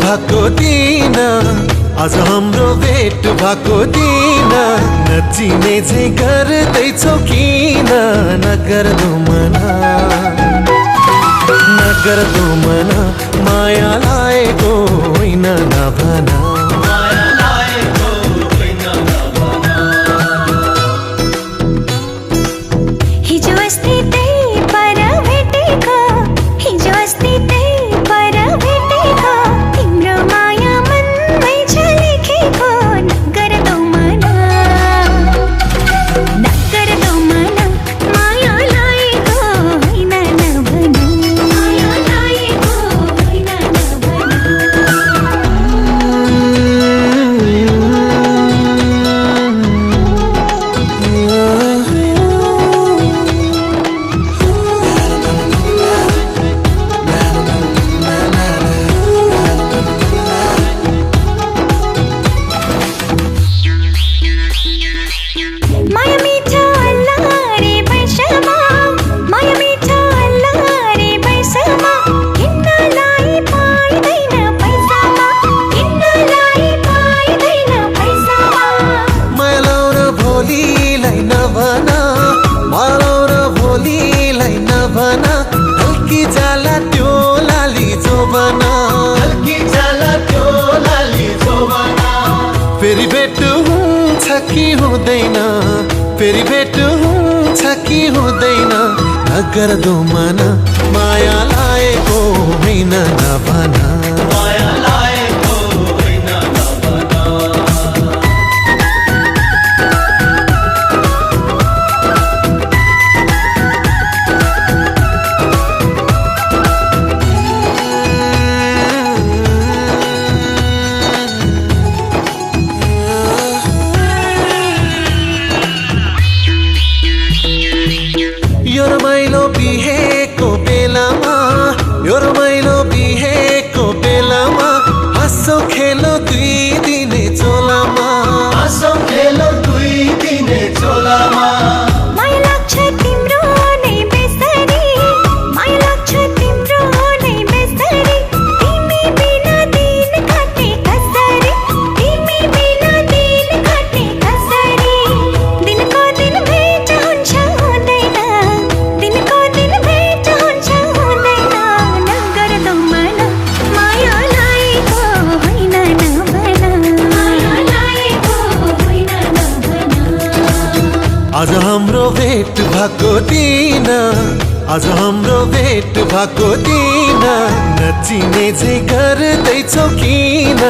भएको दिन आज हाम्रो भेट भएको दिन नचिने झै गर्दैछौ किन नगर्दो मना माया लागेको होइन नभना फेरि भेट हुन्छ कि हुँदैन फेरि भेट हुन्छ कि हुँदैन नगर्दो मन माया लागेको होइन नभना रमाइलो बिहेको बेलामा हाँसो खेलो दुई दिने चोलामा माया लाग्छ तिम्रो नै बेसरी माया लाग्छ तिम्रो नै बेसरी तिमी बिना दिन काट्ने कसरी तिमी बिना दिन काट्ने कसरी दिनको दिन भेट हुन्छ हुँदैन दिनको दिन भेट हुन्छ हुँदैन नगर्दो मन माया लागेको होइन नभना माया लागेको होइन नभना आज हाम्रो भेट भएको दिन आज हाम्रो भेट भएको दिन नचिने झै गर्दैछौ किन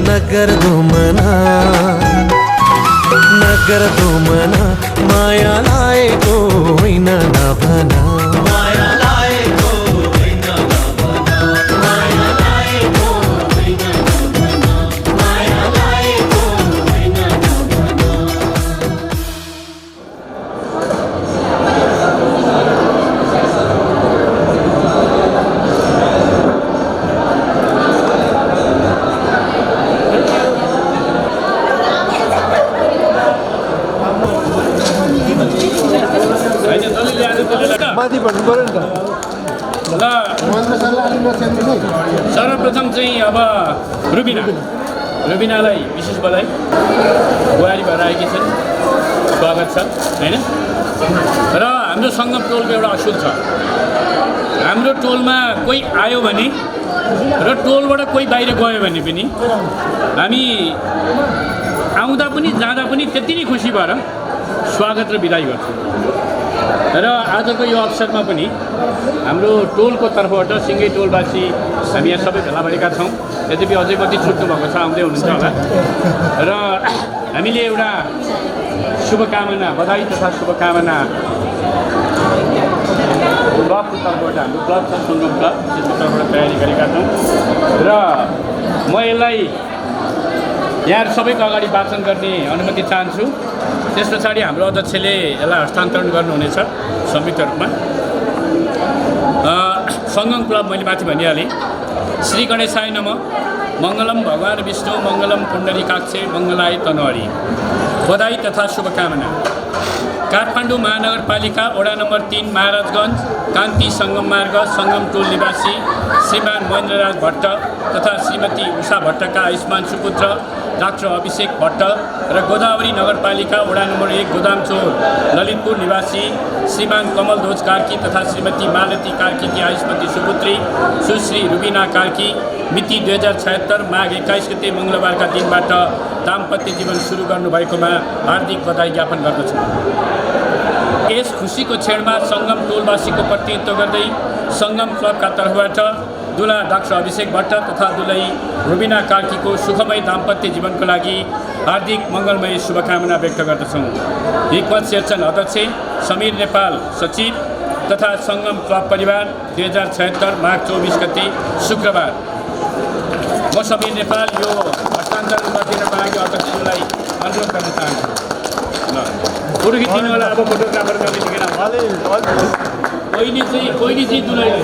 नगर्दो मना माया लागेको होइन नभना माथि भन्नु पर्यो नि त ल सर्वप्रथम चाहिँ अब रुबिनालाई विशेष बधाई बुहारी भएर आएकी छिन् स्वागत छ हैन र हाम्रो सङ्गम टोलको एउटा असुल छ हाम्रो टोलमा कोही आयो भने र टोलबाट कोही बाहिर गयो भने पनि हामी आउँदा पनि जाँदा पनि त्यति नै खुसी भएर स्वागत र बिदाई गर्छौँ र आजको यो अवसरमा पनि हाम्रो टोलको तर्फबाट सिङ्गै टोलवासी हामी यहाँ सबै भेला भएका छौँ यद्यपि अझै कति छुट्नु भएको छ आउँदै हुनुहुन्छ होला र हामीले एउटा शुभकामना बधाई तथा शुभकामना क्लबको तर्फबाट हाम्रो क्लब छ सङ्गम क्लब त्यसको तर्फबाट तयारी गरेका छौँ र म यसलाई यहाँ सबैको अगाडि वाचन गर्ने अनुमति चाहन्छु त्यस पछाडि हाम्रो अध्यक्षले यसलाई हस्तान्तरण गर्नुहुनेछ संयुक्त रूपमा सङ्गम क्लब मैले माथि भनिहालेँ श्री गणेशाय नमः मङ्गलम भगवान् विष्णु मङ्गलम पुण्डरीकाक्षे मङ्गलाय तनहरि बधाई तथा शुभकामना काठमाडौँ महानगरपालिका वडा नम्बर 3 महाराजगञ्ज कान्ति सङ्गम मार्ग सङ्गम टोल निवासी श्रीमान महेन्द्रराज भट्ट तथा श्रीमती उषा भट्टका आयुष्मान सुपुत्र डाक्टर अभिषेक भट्ट र गोदावरी नगरपालिका वडा नम्बर 1 गोदामचौर ललितपुर निवासी श्रीमान कमल ध्वज कार्की तथा श्रीमती मालती कार्कीकी आयुष्मती सुपुत्री सुश्री रुबिना कार्की मिति 2076 माघ 21 गते मङ्गलबारका दिनबाट दाम्पत्य जीवन सुरु गर्नुभएकोमा हार्दिक बधाई ज्ञापन गर्दछु। यस खुसीको क्षणमा सङ्गम टोलवासीको प्रतिनिधित्व गर्दै सङ्गम क्लबका तर्फबाट दुला डाक्टर अभिषेक भट्ट तथा दुलही रुबिना कार्कीको सुखमय दाम्पत्य जीवनको लागि हार्दिक मङ्गलमय शुभकामना व्यक्त गर्दछौँ। हिक्मत शेरचन अध्यक्ष, समीर नेपाल सचिव तथा सङ्गम क्लब परिवार 2076 माघ 24 गते शुक्रबार। म समीर नेपाल यो हस्तान्तरण गरिदिनको लागि अध्यक्षलाई अनुरोध गर्न चाहन्छु। फोटो खिच्नु होला, अब फोटोग्राफर नमिलिकन पहिले चाहिँ दुलहीलाई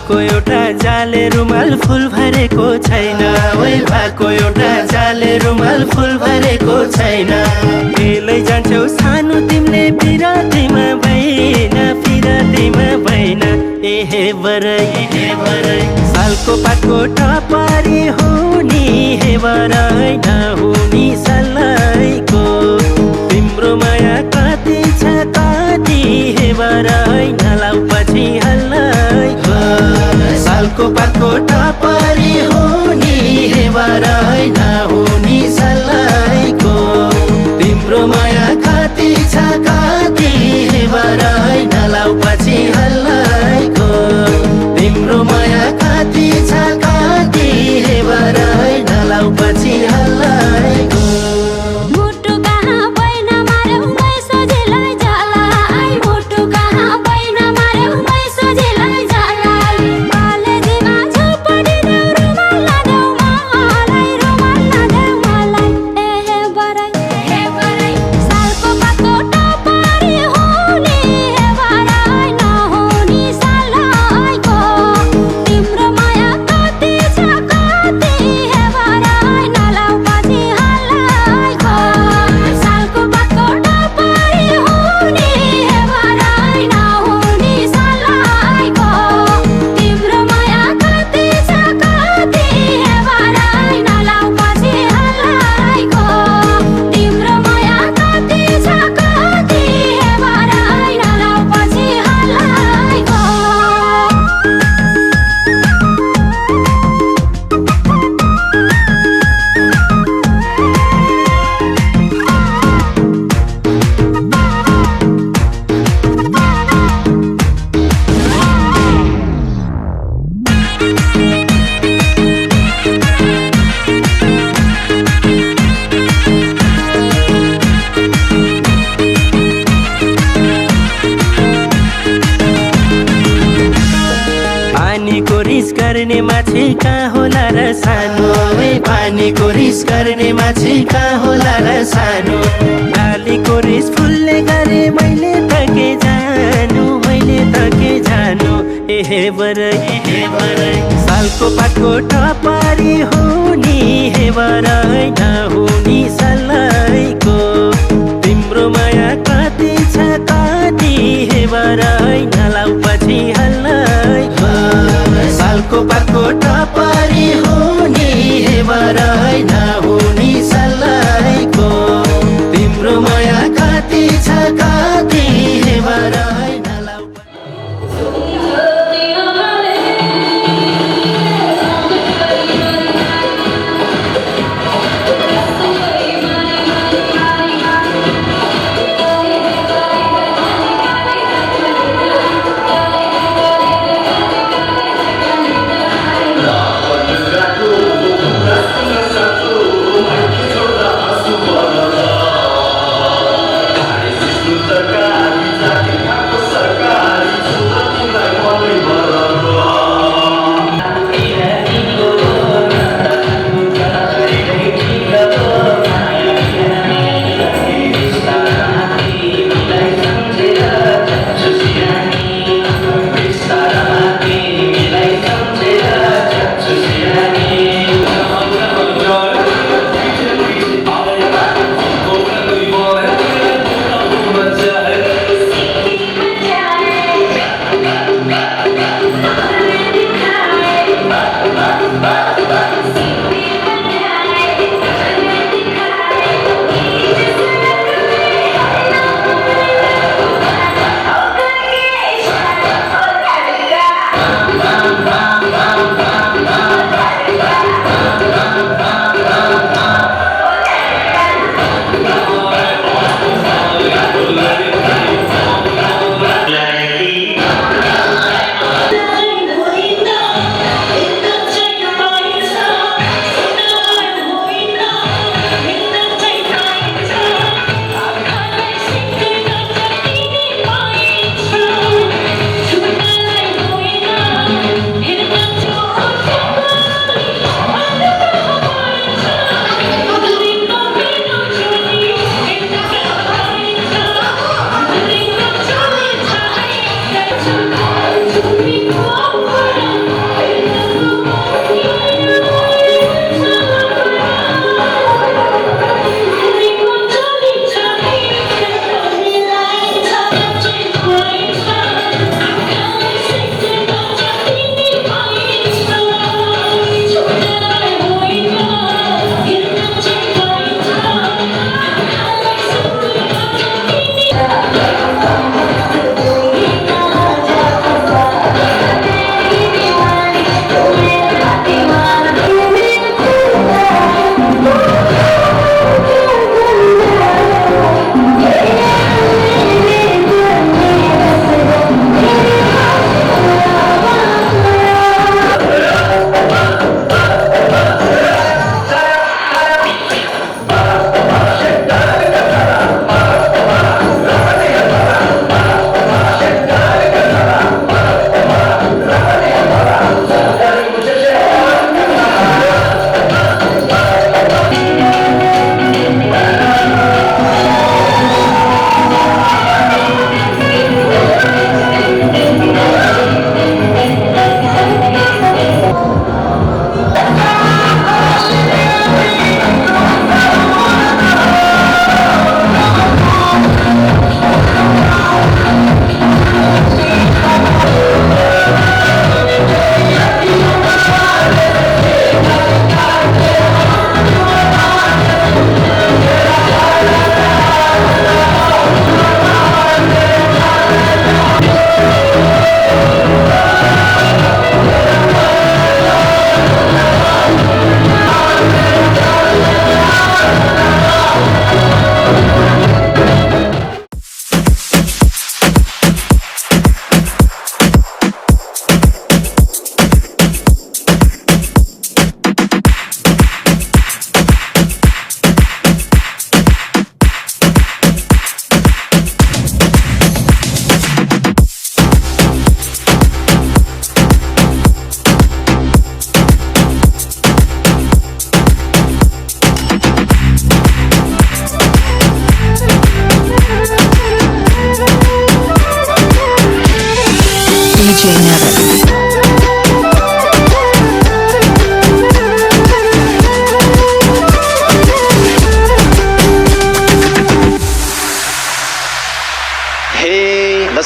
एउटा जाले रुमाल फुल भरेको छैन, ओइ भएको एउटा जाले रुमाल फुल भरेको छैन। बेलै जान्छौ सानो तिमीले पिरातीमा भएन एहे बरै सालको पातको टपारी हुनी हे बरै नहुनी सल्लाइको तिम्रो माया कति छ कति हे बरै नलाउ पछि हल्लाइको सालको पातको टपारी हुनी हे बरै नहुनी सल्लाइको तिम्रो माया कति छ कति हे बरै नलाउ पछि हल्लाइको तिम्रो माया कति छ कति हे बरै नलाउ पछि हल्लाइको। मुटु कहाँ बैन मार्यौ मै सोझेलाई जलाई, मुटु कहाँ बैन मार्यौ मै सोझेलाई जलाई। कलेजीमा झुपडी देऊ रुमाल नदेऊ मलाई एहे बरै सालको पातको टपारी हुनी हे बरै नहुनी सल्लाइको तिम्रो माया कति छ कति हे बरै नलाउ पछि हल्लाइको सालको पातको टपारी हुनी हे बरै नहुनी सल्लाइको तिम्रो माया कति छ कति हे बरै नलाउ पछि हल्लाइको तिम्रो माया कति छ कति हे बरै नलाउ पछि हल्लाइको। पानीको रिस गर्ने माछी कहाँ होला र सानो, पानीको रिस गर्ने माछी कहाँ होला र सानो। डालीको रिस फुल्ने गरे मैले तके जानु एहे बरै सालको पातको टपारी हुनी हे बरै नहुनी सल्लाइको तिम्रो माया कति छ कति हे बरै नलाउ पछि हल्लाइको सालको पातको टपारी हुनी हे बरै नहुनी सल्लाइको तिम्रो माया कति छ कति हे बरै नलाउ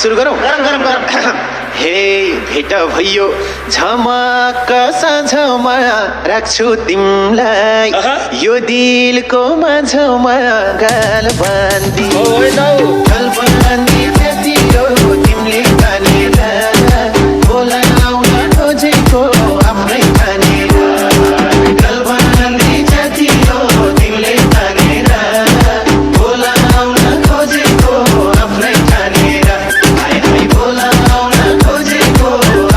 सुरु गरौँ हे भेट भयो झमक्क साँझमा राख्छु तिमलाई यो दिलको माझमा गाल बान्दी त्यति हो तिमीले तानेर बोलाउन खोजेको आफ्नै तानेर गाल बान्दी त्यति हो तिमीले तानेर बोलाउन खोजेको आफ्नै तानेर हाय हाय बोलाउन खोजेको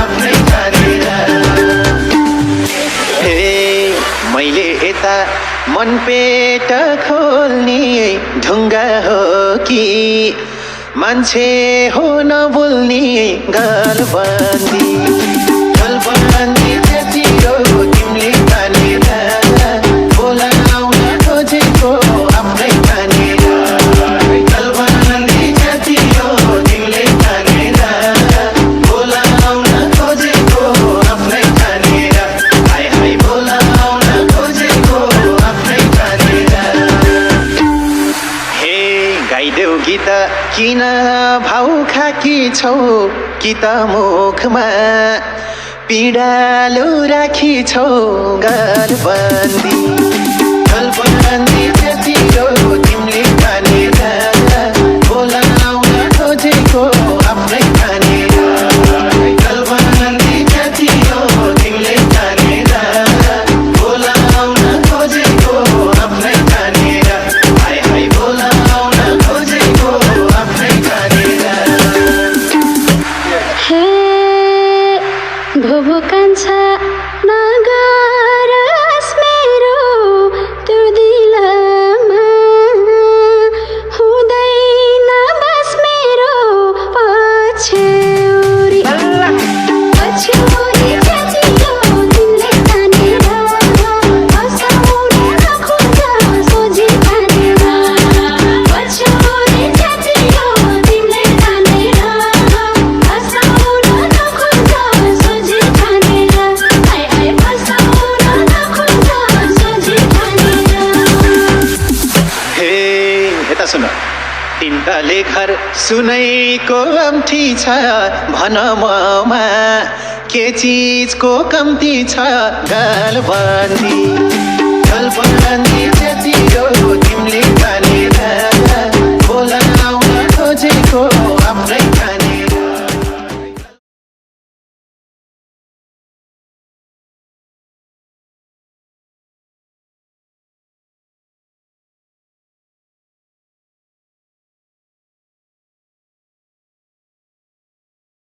आफ्नै तानेर हे मैले यता मन पेट खोल्ने ढुङ्गा हो कि मान्छे हो नबोल्ने गाल बान्दी त्यति हो तिमीले तानेर बोलाउन खोजेको आफ्नै तानेर गाल बान्दी त्यति हो तिमीले तानेर बोलाउन खोजेको आफ्नै तानेर हाय हाय बोलाउन खोजेको आफ्नै तानेर हे गाइदेऊ गीत किन भाउ खाकी छौ कि त मुखमा पिडालु राखी छौ गाल बान्दी त्यति हो तिमीले तानेर बोलाउन खोजेको आफ्नै तानेर गाल बान्दी त्यति हो तिमीले तानेर बोलाउन खोजेको आफ्नै तानेर हाय हाय बोलाउन खोजेको आफ्नै तानेर हे भोभो कान्छा नगरस् मेरो त्यो दिलमा हुँदैन बस मेरो पछ्यौरी पछ्यौरी त्यति हो तिमीले तानेर हँसाउन नखोज सोझी तानेर पछ्यौरी त्यति हो तिमीले तानेर हँसाउन नखोज सोझी तानेर हाय हाय हँसाउन नखोज सोझी तानेर हे यता सुन तिनताले घर सुनैको कम्ती छ भन ममा के चिजको कम्ती छ गाल बान्दी त्यति हो तिमीले